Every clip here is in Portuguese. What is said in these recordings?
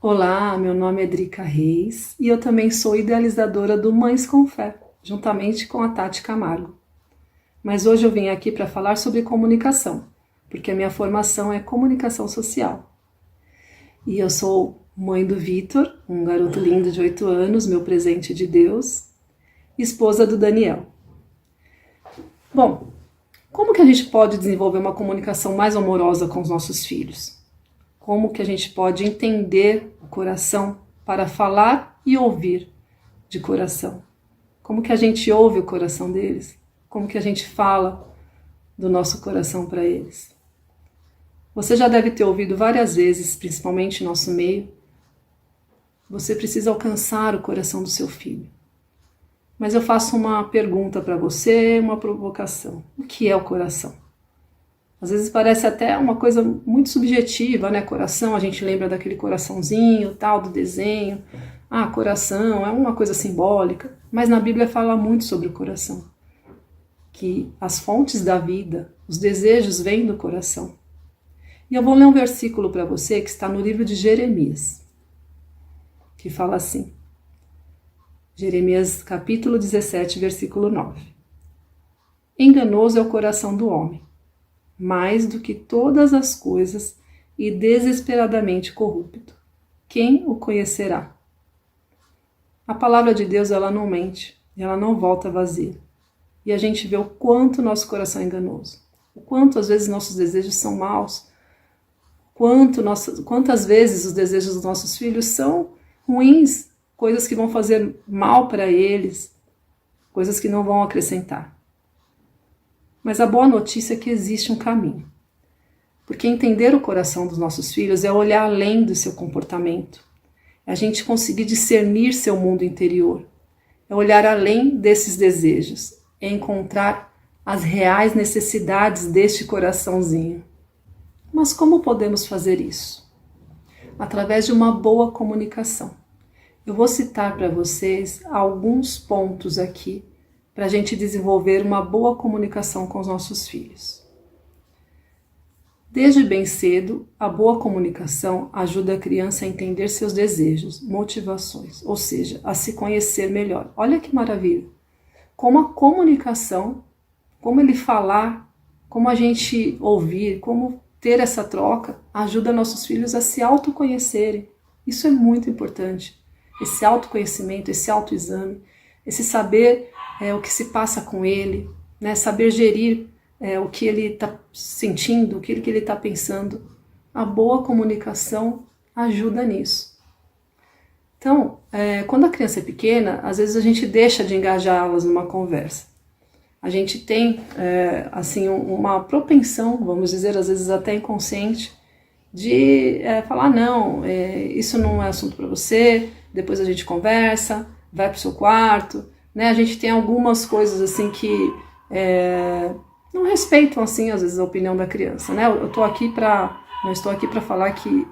Olá, meu nome é Drica Reis e eu também sou idealizadora do Mães com Fé, juntamente com a Tati Camargo. Mas hoje eu vim aqui para falar sobre comunicação, porque a minha formação é comunicação social. E eu sou mãe do Vitor, um garoto lindo de 8 anos, meu presente de Deus, e esposa do Daniel. Bom, como que a gente pode desenvolver uma comunicação mais amorosa com os nossos filhos? Como que a gente pode entender o coração para falar e ouvir de coração? Como que a gente ouve o coração deles? Como que a gente fala do nosso coração para eles? Você já deve ter ouvido várias vezes, principalmente em nosso meio, você precisa alcançar o coração do seu filho. Mas eu faço uma pergunta para você, uma provocação. O que é o coração? Às vezes parece até uma coisa muito subjetiva, né? Coração, a gente lembra daquele coraçãozinho, tal, do desenho. Ah, coração é uma coisa simbólica. Mas na Bíblia fala muito sobre o coração. Que as fontes da vida, os desejos vêm do coração. E eu vou ler um versículo para você que está no livro de Jeremias, que fala assim. Jeremias capítulo 17, versículo 9. Enganoso é o coração do homem, mais do que todas as coisas, e desesperadamente corrupto. Quem o conhecerá? A palavra de Deus, ela não mente, ela não volta vazia. E a gente vê o quanto nosso coração é enganoso, o quanto às vezes nossos desejos são maus, quantas vezes os desejos dos nossos filhos são ruins, coisas que vão fazer mal para eles, coisas que não vão acrescentar. Mas a boa notícia é que existe um caminho. Porque entender o coração dos nossos filhos é olhar além do seu comportamento. É a gente conseguir discernir seu mundo interior. É olhar além desses desejos. É encontrar as reais necessidades deste coraçãozinho. Mas como podemos fazer isso? Através de uma boa comunicação. Eu vou citar para vocês alguns pontos aqui para a gente desenvolver uma boa comunicação com os nossos filhos. Desde bem cedo, a boa comunicação ajuda a criança a entender seus desejos, motivações, ou seja, a se conhecer melhor. Olha que maravilha! Como a comunicação, como ele falar, como a gente ouvir, como ter essa troca, ajuda nossos filhos a se autoconhecerem. Isso é muito importante. Esse autoconhecimento, esse autoexame, esse saber o que se passa com ele, né? Saber gerir o que ele está sentindo, o que ele está pensando. A boa comunicação ajuda nisso. Então, quando a criança é pequena, às vezes a gente deixa de engajá-las numa conversa. A gente tem assim uma propensão, vamos dizer, às vezes até inconsciente, de falar, não, isso não é assunto para você, depois a gente conversa, vai para o seu quarto, né? A gente tem algumas coisas assim que não respeitam assim às vezes a opinião da criança, né? Não estou aqui para falar que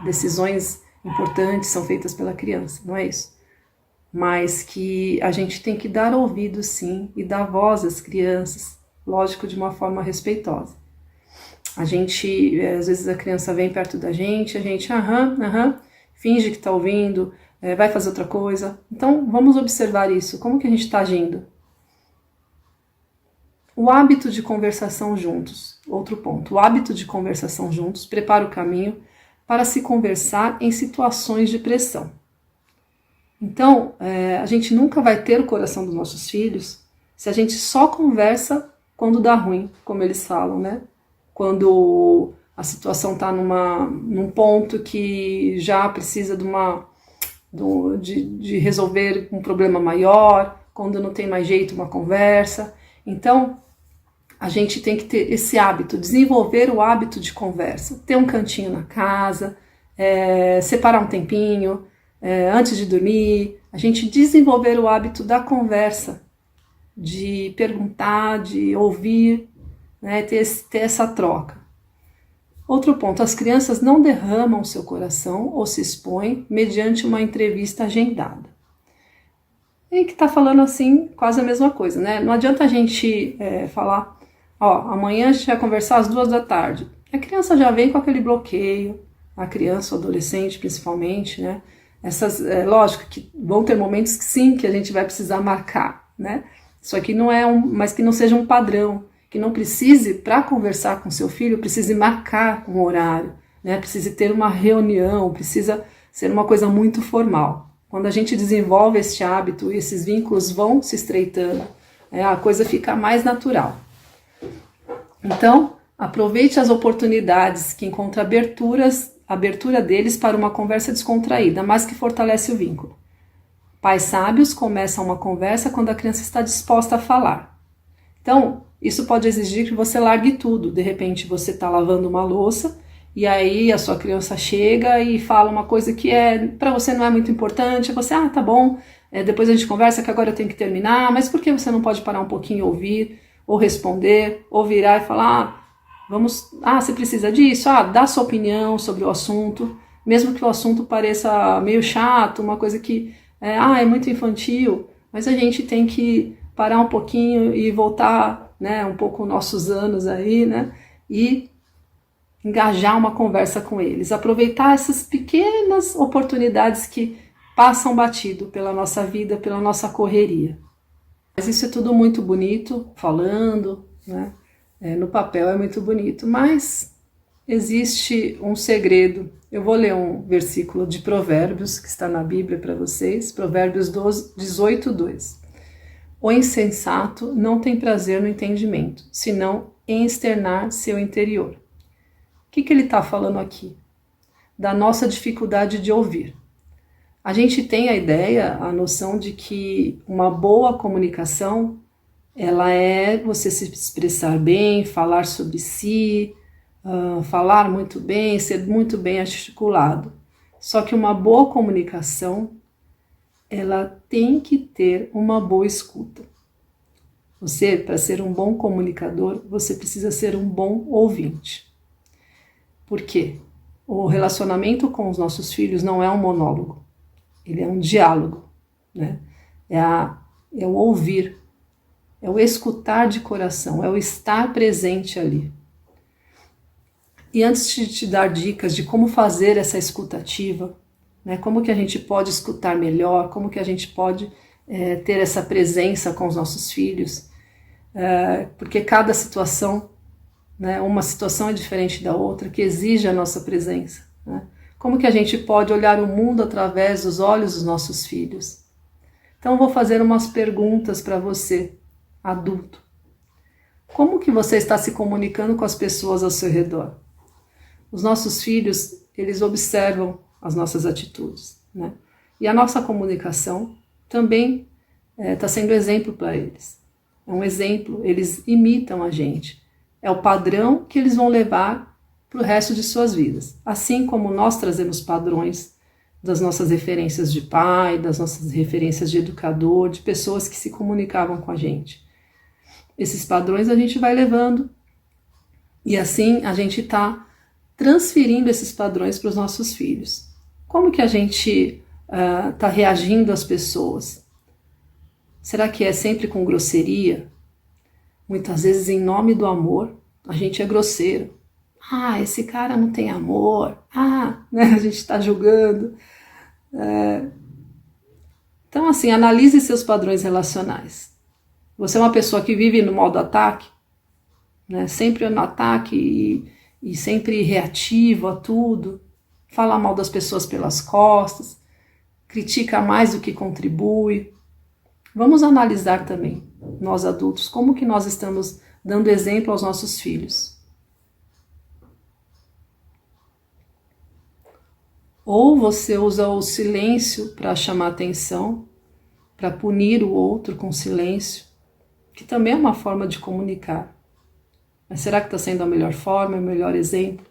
decisões importantes são feitas pela criança, não é isso? Mas que a gente tem que dar ouvido sim e dar voz às crianças, lógico, de uma forma respeitosa. A gente, às vezes a criança vem perto da gente, a gente, finge que está ouvindo, vai fazer outra coisa. Então, vamos observar isso. Como que a gente está agindo? O hábito de conversação juntos. Outro ponto. O hábito de conversação juntos prepara o caminho para se conversar em situações de pressão. Então, a gente nunca vai ter o coração dos nossos filhos se a gente só conversa quando dá ruim, como eles falam, né? Quando a situação está num ponto que já precisa de resolver um problema maior, quando não tem mais jeito uma conversa. Então, a gente tem que ter esse hábito, desenvolver o hábito de conversa, ter um cantinho na casa, separar um tempinho, antes de dormir, a gente desenvolver o hábito da conversa, de perguntar, de ouvir, né, ter essa troca. Outro ponto, as crianças não derramam seu coração ou se expõem mediante uma entrevista agendada. E que está falando assim quase a mesma coisa, né? Não adianta a gente falar, amanhã a gente vai conversar às 2 da tarde. A criança já vem com aquele bloqueio, a criança, o adolescente principalmente, né? Lógico que vão ter momentos que sim, que a gente vai precisar marcar, né? Só que não é mas que não seja um padrão, que não precise, para conversar com seu filho, precise marcar um horário, né? Precise ter uma reunião, precisa ser uma coisa muito formal. Quando a gente desenvolve este hábito, esses vínculos vão se estreitando, a coisa fica mais natural. Então, aproveite as oportunidades que encontra abertura deles para uma conversa descontraída, mas que fortalece o vínculo. Pais sábios começam uma conversa quando a criança está disposta a falar. Então, isso pode exigir que você largue tudo. De repente, você está lavando uma louça e aí a sua criança chega e fala uma coisa que para você não é muito importante. Você, tá bom, depois a gente conversa que agora eu tenho que terminar, mas por que você não pode parar um pouquinho e ouvir, ou responder, ou virar e falar, você precisa disso? Dá sua opinião sobre o assunto, mesmo que o assunto pareça meio chato, uma coisa que é muito infantil, mas a gente tem que parar um pouquinho e voltar, né, um pouco nossos anos aí, né, e engajar uma conversa com eles, aproveitar essas pequenas oportunidades que passam batido pela nossa vida, pela nossa correria. Mas isso é tudo muito bonito, falando, né, no papel é muito bonito, mas existe um segredo. Eu vou ler um versículo de Provérbios, que está na Bíblia para vocês, Provérbios 18:2. O insensato não tem prazer no entendimento, senão em externar seu interior. O que ele está falando aqui? Da nossa dificuldade de ouvir. A gente tem a ideia, a noção de que uma boa comunicação, ela é você se expressar bem, falar sobre si, falar muito bem, ser muito bem articulado. Só que uma boa comunicação, ela tem que ter uma boa escuta. Você, para ser um bom comunicador, você precisa ser um bom ouvinte. Por quê? O relacionamento com os nossos filhos não é um monólogo, ele é um diálogo, né? É o ouvir, é o escutar de coração, é o estar presente ali. E antes de te dar dicas de como fazer essa escuta ativa, né, como que a gente pode escutar melhor, como que a gente pode ter essa presença com os nossos filhos, porque cada situação, né, uma situação é diferente da outra, que exige a nossa presença, né? Como que a gente pode olhar o mundo através dos olhos dos nossos filhos? Então eu vou fazer umas perguntas para você, adulto. Como que você está se comunicando com as pessoas ao seu redor? Os nossos filhos, eles observam as nossas atitudes, né? E a nossa comunicação também está sendo exemplo para eles. É um exemplo, eles imitam a gente. É o padrão que eles vão levar para o resto de suas vidas. Assim como nós trazemos padrões das nossas referências de pai, das nossas referências de educador, de pessoas que se comunicavam com a gente. Esses padrões a gente vai levando e assim a gente está transferindo esses padrões para os nossos filhos. Como que a gente está reagindo às pessoas? Será que é sempre com grosseria? Muitas vezes, em nome do amor, a gente é grosseiro. Esse cara não tem amor. Né, a gente está julgando. Então, assim, analise seus padrões relacionais. Você é uma pessoa que vive no modo ataque, né, sempre no ataque e sempre reativo a tudo, fala mal das pessoas pelas costas, critica mais do que contribui. Vamos analisar também, nós adultos, como que nós estamos dando exemplo aos nossos filhos. Ou você usa o silêncio para chamar atenção, para punir o outro com silêncio, que também é uma forma de comunicar. Mas será que está sendo a melhor forma, o melhor exemplo?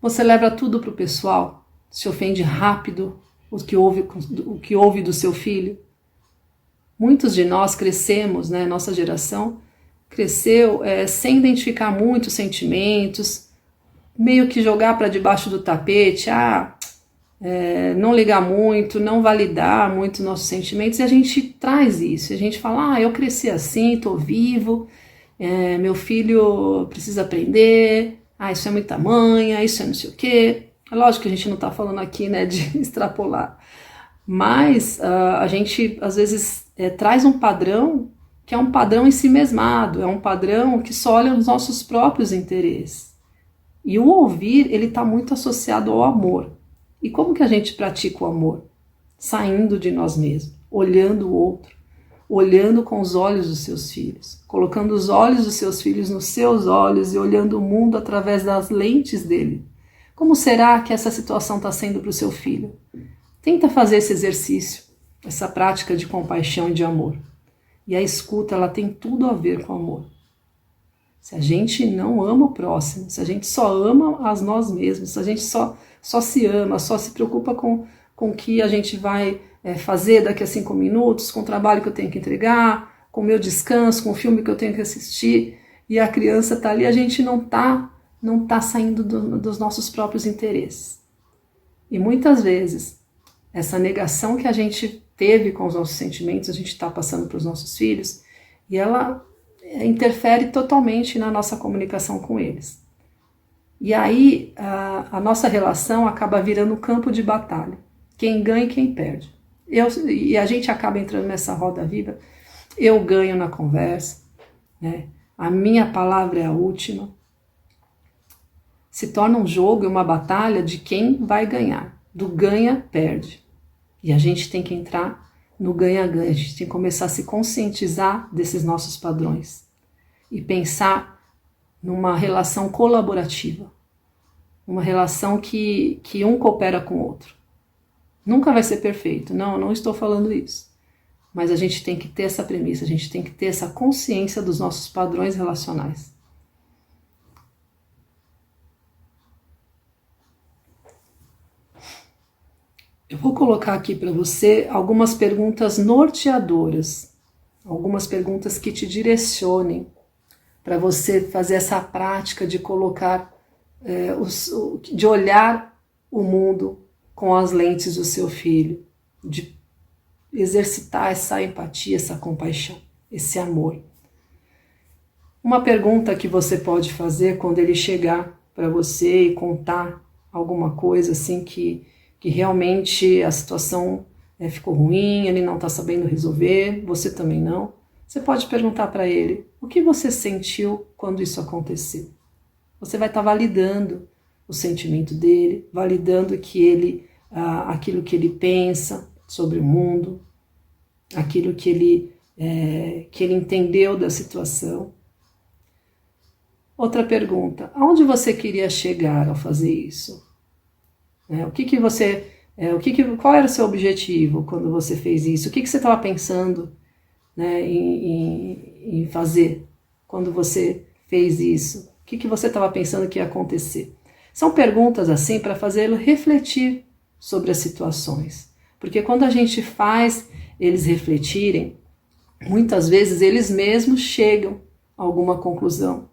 Você leva tudo para o pessoal, se ofende rápido o que ouve do seu filho. Muitos de nós crescemos, né, nossa geração cresceu sem identificar muitos sentimentos, meio que jogar para debaixo do tapete, não ligar muito, não validar muito nossos sentimentos, e a gente traz isso, a gente fala, eu cresci assim, estou vivo, meu filho precisa aprender, isso é muita manha, isso é não sei o quê. É lógico que a gente não está falando aqui, né, de extrapolar, mas a gente às vezes traz um padrão que é um padrão ensimesmado, é um padrão que só olha os nossos próprios interesses. E o ouvir, ele está muito associado ao amor. E como que a gente pratica o amor? Saindo de nós mesmos, olhando o outro, olhando com os olhos dos seus filhos, colocando os olhos dos seus filhos nos seus olhos e olhando o mundo através das lentes dele. Como será que essa situação está sendo para o seu filho? Tenta fazer esse exercício, essa prática de compaixão e de amor. E a escuta, ela tem tudo a ver com amor. Se a gente não ama o próximo, se a gente só ama a nós mesmos, se a gente só se ama, só se preocupa com o que a gente vai fazer daqui a 5 minutos, com o trabalho que eu tenho que entregar, com o meu descanso, com o filme que eu tenho que assistir, e a criança está ali, a gente não tá saindo dos nossos próprios interesses. E muitas vezes, essa negação que a gente teve com os nossos sentimentos, a gente está passando para os nossos filhos, e ela interfere totalmente na nossa comunicação com eles. E aí a nossa relação acaba virando um campo de batalha. Quem ganha e quem perde. E a gente acaba entrando nessa roda viva. Eu ganho na conversa, né? A minha palavra é a última. Se torna um jogo e uma batalha de quem vai ganhar. Do ganha-perde. E a gente tem que entrar no ganha-ganha. A gente tem que começar a se conscientizar desses nossos padrões. E pensar numa relação colaborativa. Uma relação que um coopera com o outro. Nunca vai ser perfeito. Não estou falando isso. Mas a gente tem que ter essa premissa. A gente tem que ter essa consciência dos nossos padrões relacionais. Eu vou colocar aqui para você algumas perguntas norteadoras, algumas perguntas que te direcionem para você fazer essa prática de colocar, de olhar o mundo com as lentes do seu filho, de exercitar essa empatia, essa compaixão, esse amor. Uma pergunta que você pode fazer quando ele chegar para você e contar alguma coisa assim que realmente a situação ficou ruim, ele não está sabendo resolver, você também não. Você pode perguntar para ele, o que você sentiu quando isso aconteceu? Você vai estar validando o sentimento dele, validando que ele, aquilo que ele pensa sobre o mundo, aquilo que ele entendeu da situação. Outra pergunta, aonde você queria chegar ao fazer isso? Qual era o seu objetivo quando você fez isso? O que você estava pensando, né, em fazer quando você fez isso? O que você estava pensando que ia acontecer? São perguntas assim para fazê-lo refletir sobre as situações. Porque quando a gente faz eles refletirem, muitas vezes eles mesmos chegam a alguma conclusão.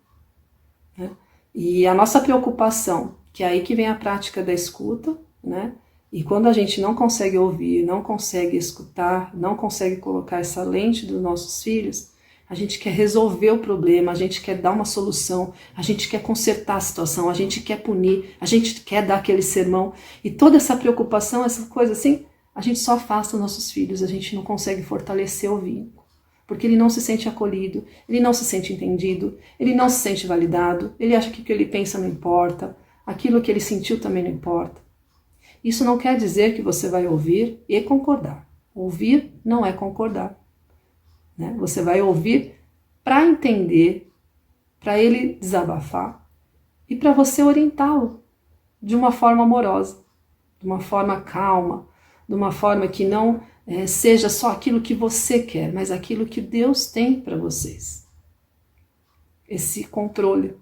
Né? E a nossa preocupação, que é aí que vem a prática da escuta, né? E quando a gente não consegue ouvir, não consegue escutar, não consegue colocar essa lente dos nossos filhos, a gente quer resolver o problema, a gente quer dar uma solução, a gente quer consertar a situação, a gente quer punir, a gente quer dar aquele sermão. E toda essa preocupação, essa coisa assim, a gente só afasta os nossos filhos, a gente não consegue fortalecer o vínculo. Porque ele não se sente acolhido, ele não se sente entendido, ele não se sente validado, ele acha que o que ele pensa não importa, aquilo que ele sentiu também não importa. Isso não quer dizer que você vai ouvir e concordar. Ouvir não é concordar. Né? Você vai ouvir para entender, para ele desabafar e para você orientá-lo de uma forma amorosa, de uma forma calma, de uma forma que não seja só aquilo que você quer, mas aquilo que Deus tem para vocês. Esse controle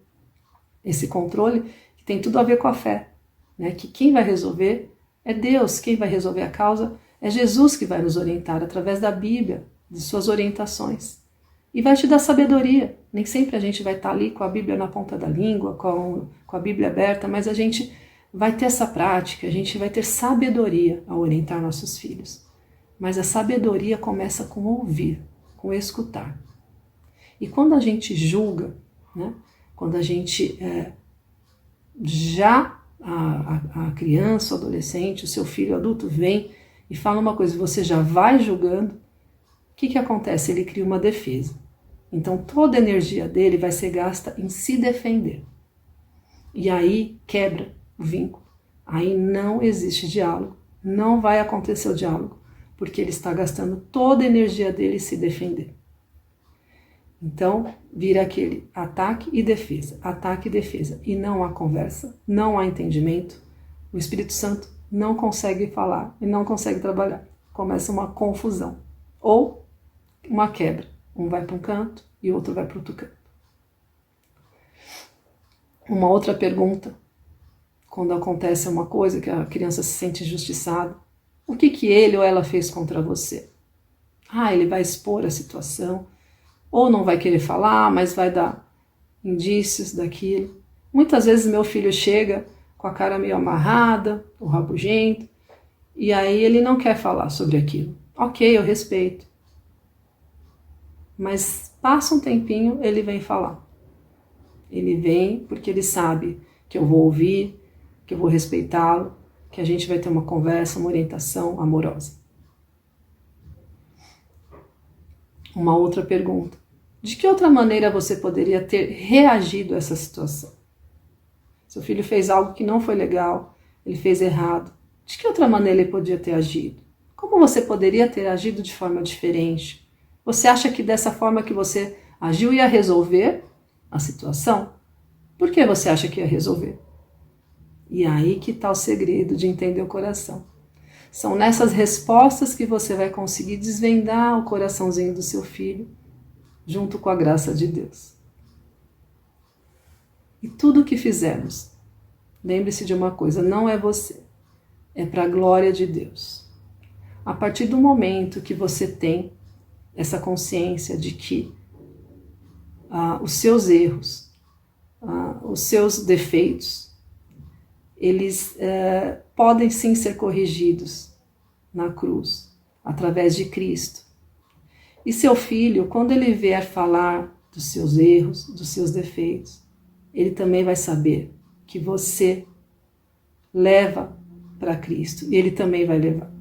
que tem tudo a ver com a fé. Né, que quem vai resolver é Deus, quem vai resolver a causa é Jesus que vai nos orientar através da Bíblia, de suas orientações. E vai te dar sabedoria. Nem sempre a gente vai estar ali com a Bíblia na ponta da língua, com a Bíblia aberta, mas a gente vai ter essa prática, a gente vai ter sabedoria ao orientar nossos filhos. Mas a sabedoria começa com ouvir, com escutar. E quando a gente julga, né, quando a gente Já a criança, o adolescente, o seu filho adulto vem e fala uma coisa, você já vai julgando, o que acontece? Ele cria uma defesa. Então toda a energia dele vai ser gasta em se defender. E aí quebra o vínculo. Aí não existe diálogo, não vai acontecer o diálogo, porque ele está gastando toda a energia dele em se defender. Então vira aquele ataque e defesa, e não há conversa, não há entendimento. O Espírito Santo não consegue falar e não consegue trabalhar. Começa uma confusão ou uma quebra. Um vai para um canto e o outro vai para outro canto. Uma outra pergunta, quando acontece uma coisa que a criança se sente injustiçada, o que ele ou ela fez contra você? Ele vai expor a situação, ou não vai querer falar, mas vai dar indícios daquilo. Muitas vezes meu filho chega com a cara meio amarrada, o rabugento, e aí ele não quer falar sobre aquilo. Ok, eu respeito. Mas passa um tempinho, ele vem falar. Ele vem porque ele sabe que eu vou ouvir, que eu vou respeitá-lo, que a gente vai ter uma conversa, uma orientação amorosa. Uma outra pergunta. De que outra maneira você poderia ter reagido a essa situação? Seu filho fez algo que não foi legal, ele fez errado. De que outra maneira ele podia ter agido? Como você poderia ter agido de forma diferente? Você acha que dessa forma que você agiu ia resolver a situação? Por que você acha que ia resolver? E aí que está o segredo de entender o coração. São nessas respostas que você vai conseguir desvendar o coraçãozinho do seu filho, junto com a graça de Deus. E tudo o que fizermos, lembre-se de uma coisa, não é você, é para a glória de Deus. A partir do momento que você tem essa consciência de que os seus erros, os seus defeitos, eles podem sim ser corrigidos na cruz, através de Cristo. E seu filho, quando ele vier falar dos seus erros, dos seus defeitos, ele também vai saber que você leva para Cristo e ele também vai levar.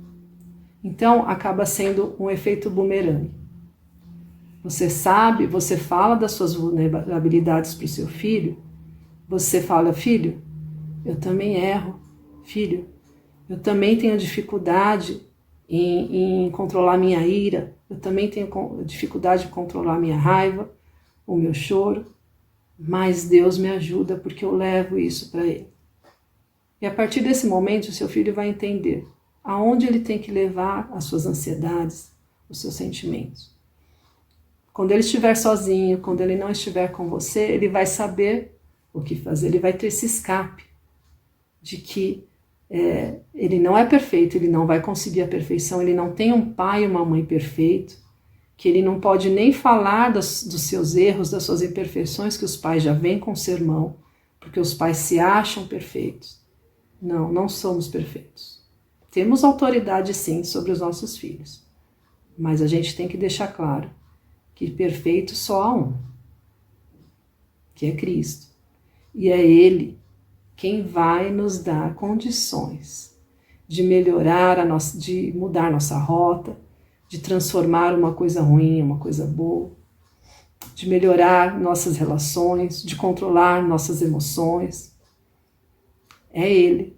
Então acaba sendo um efeito bumerangue. Você sabe, você fala das suas vulnerabilidades para o seu filho, você fala, filho, eu também erro, filho, eu também tenho dificuldade em controlar minha ira, eu também tenho dificuldade em controlar minha raiva, o meu choro, mas Deus me ajuda porque eu levo isso para Ele. E a partir desse momento, o seu filho vai entender aonde ele tem que levar as suas ansiedades, os seus sentimentos. Quando ele estiver sozinho, quando ele não estiver com você, ele vai saber o que fazer, ele vai ter esse escape de que ele não é perfeito, ele não vai conseguir a perfeição, ele não tem um pai e uma mãe perfeito, que ele não pode nem falar dos seus erros, das suas imperfeições, que os pais já vêm com sermão, porque os pais se acham perfeitos. Não, não somos perfeitos. Temos autoridade sim sobre os nossos filhos, mas a gente tem que deixar claro que perfeito só há um, que é Cristo. E é Ele quem vai nos dar condições de melhorar de mudar nossa rota, de transformar uma coisa ruim em uma coisa boa, de melhorar nossas relações, de controlar nossas emoções. É Ele.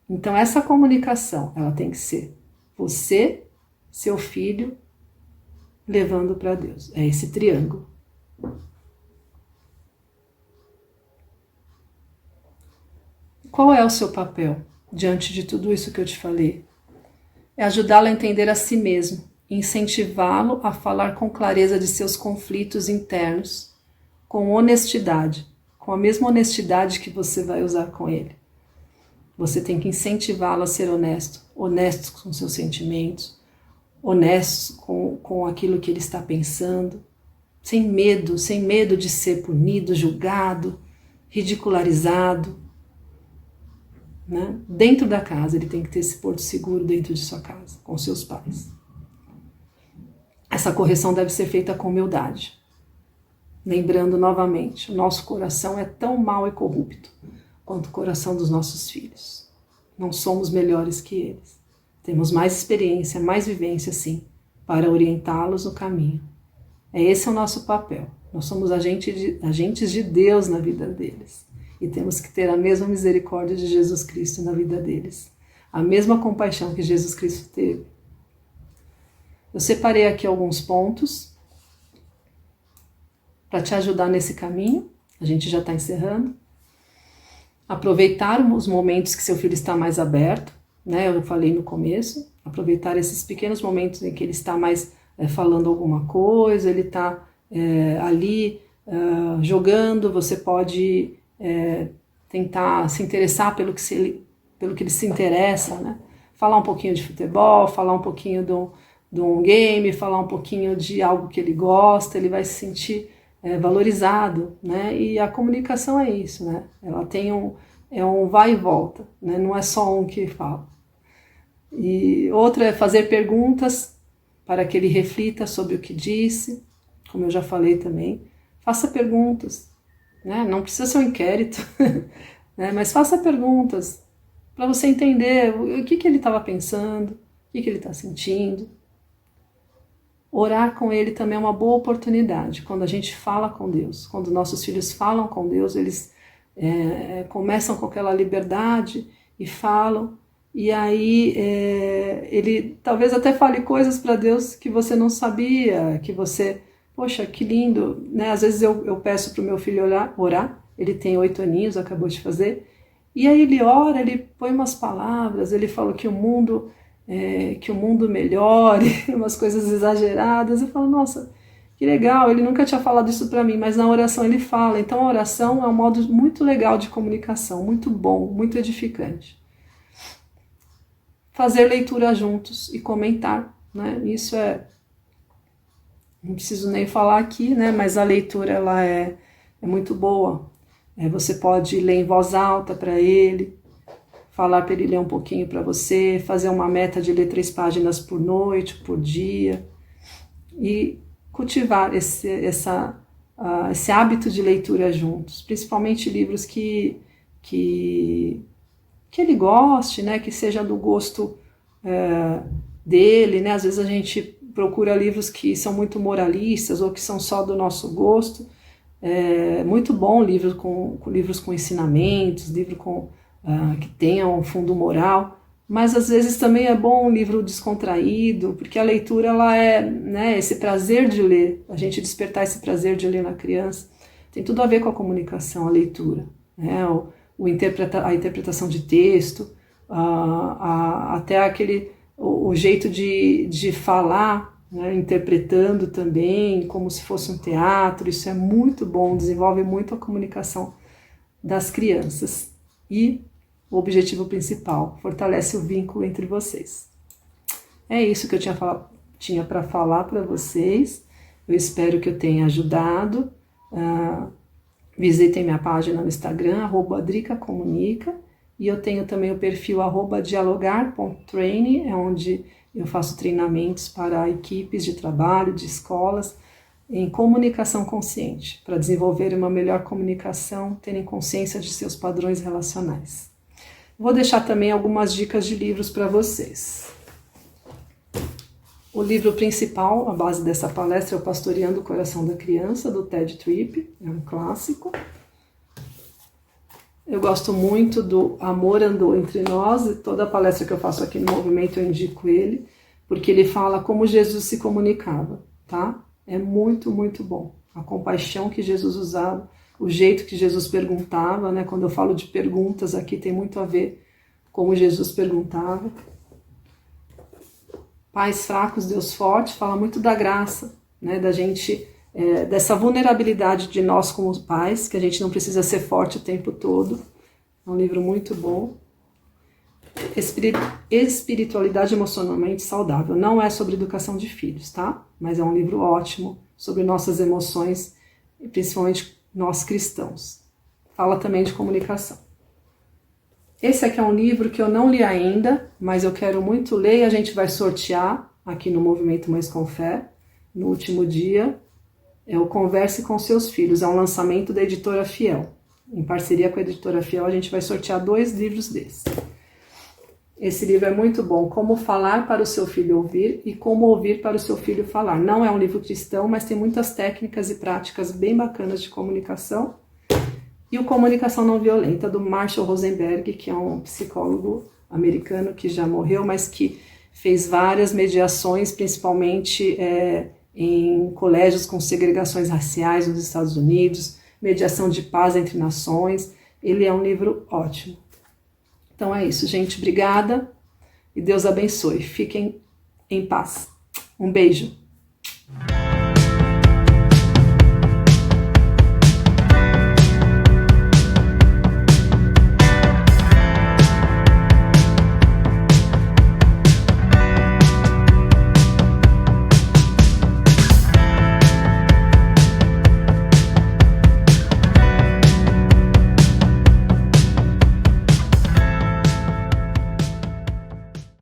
Então essa comunicação, ela tem que ser você, seu filho, levando para Deus. É esse triângulo. Qual é o seu papel diante de tudo isso que eu te falei? É ajudá-lo a entender a si mesmo, incentivá-lo a falar com clareza de seus conflitos internos, com honestidade, com a mesma honestidade que você vai usar com ele. Você tem que incentivá-lo a ser honesto, honesto com seus sentimentos, honesto com aquilo que ele está pensando, sem medo de ser punido, julgado, ridicularizado. Né? Dentro da casa, ele tem que ter esse porto seguro dentro de sua casa, com seus pais. Essa correção deve ser feita com humildade. Lembrando novamente, o nosso coração é tão mau e corrupto quanto o coração dos nossos filhos. Não somos melhores que eles. Temos mais experiência, mais vivência, sim, para orientá-los no caminho. Esse é o nosso papel. Nós somos agentes de Deus na vida deles. E temos que ter a mesma misericórdia de Jesus Cristo na vida deles. A mesma compaixão que Jesus Cristo teve. Eu separei aqui alguns pontos para te ajudar nesse caminho. A gente já está encerrando. Aproveitar os momentos que seu filho está mais aberto, né? Eu falei no começo. Aproveitar esses pequenos momentos em que ele está mais falando alguma coisa, ele está ali jogando. Você pode tentar se interessar pelo que ele se interessa, né? Falar um pouquinho de futebol, falar um pouquinho de um game, falar um pouquinho de algo que ele gosta, ele vai se sentir valorizado, né? E a comunicação é isso, né? Ela tem um vai e volta, né? Não é só um que fala. E outra é fazer perguntas para que ele reflita sobre o que disse, como eu já falei também. Faça perguntas, né? Não precisa ser um inquérito, né? Mas faça perguntas para você entender o que ele estava pensando, o que ele está sentindo. Orar com ele também é uma boa oportunidade. Quando a gente fala com Deus, quando nossos filhos falam com Deus, eles começam com aquela liberdade e falam, e aí ele talvez até fale coisas para Deus que você não sabia, que você, poxa, que lindo, né? Às vezes eu peço para o meu filho orar, ele tem 8 aninhos, acabou de fazer, e aí ele ora, ele põe umas palavras, ele fala que o mundo melhore, umas coisas exageradas. Eu falo, nossa, que legal, ele nunca tinha falado isso para mim, mas na oração ele fala. Então a oração é um modo muito legal de comunicação, muito bom, muito edificante. Fazer leitura juntos e comentar, né? Isso não preciso nem falar aqui, né? Mas a leitura ela é muito boa. Você pode ler em voz alta para ele, falar para ele ler um pouquinho para você, fazer uma meta de ler 3 páginas por noite, por dia, e cultivar esse hábito de leitura juntos, principalmente livros que ele goste, né, que seja do gosto dele, né? Às vezes a gente procura livros que são muito moralistas ou que são só do nosso gosto. É muito bom livros com ensinamentos, livro que tenha um fundo moral, mas às vezes também é bom um livro descontraído, porque a leitura ela né, esse prazer de ler, a gente despertar esse prazer de ler na criança, tem tudo a ver com a comunicação, a leitura, né? A interpretação de texto, até o jeito de falar, né, interpretando também, como se fosse um teatro. Isso é muito bom, desenvolve muito a comunicação das crianças. E o objetivo principal, fortalece o vínculo entre vocês. É isso que eu tinha para falar para vocês. Eu espero que eu tenha ajudado. Visitem minha página no Instagram, @dricacomunica, e eu tenho também o perfil @dialogar.traine, onde eu faço treinamentos para equipes de trabalho, de escolas, em comunicação consciente, para desenvolver uma melhor comunicação, terem consciência de seus padrões relacionais. Vou deixar também algumas dicas de livros para vocês. O livro principal, a base dessa palestra, é o Pastoreando o Coração da Criança, do Ted Tripp, é um clássico. Eu gosto muito do Amor Andou Entre Nós, e toda a palestra que eu faço aqui no Movimento eu indico ele, porque ele fala como Jesus se comunicava, tá? É muito, muito bom. A compaixão que Jesus usava, o jeito que Jesus perguntava, né? Quando eu falo de perguntas aqui, tem muito a ver com como Jesus perguntava. Pais fracos, Deus forte, fala muito da graça, né? Da gente, dessa vulnerabilidade de nós como pais, que a gente não precisa ser forte o tempo todo. É um livro muito bom. Espiritualidade emocionalmente saudável. Não é sobre educação de filhos, tá? Mas é um livro ótimo sobre nossas emoções, e principalmente nós cristãos. Fala também de comunicação. Esse aqui é um livro que eu não li ainda, mas eu quero muito ler, e a gente vai sortear aqui no Movimento Mães com Fé, no último dia. É o Converse com Seus Filhos, é um lançamento da editora Fiel. em parceria com a Editora Fiel, a gente vai sortear 2 livros desses. Esse livro é muito bom, Como Falar para o Seu Filho Ouvir e Como Ouvir para o Seu Filho Falar. Não é um livro cristão, mas tem muitas técnicas e práticas bem bacanas de comunicação. E o Comunicação Não Violenta, do Marshall Rosenberg, que é um psicólogo americano que já morreu, mas que fez várias mediações, principalmente em colégios com segregações raciais nos Estados Unidos, mediação de paz entre nações. Ele é um livro ótimo. Então é isso, gente. Obrigada e Deus abençoe. Fiquem em paz. Um beijo.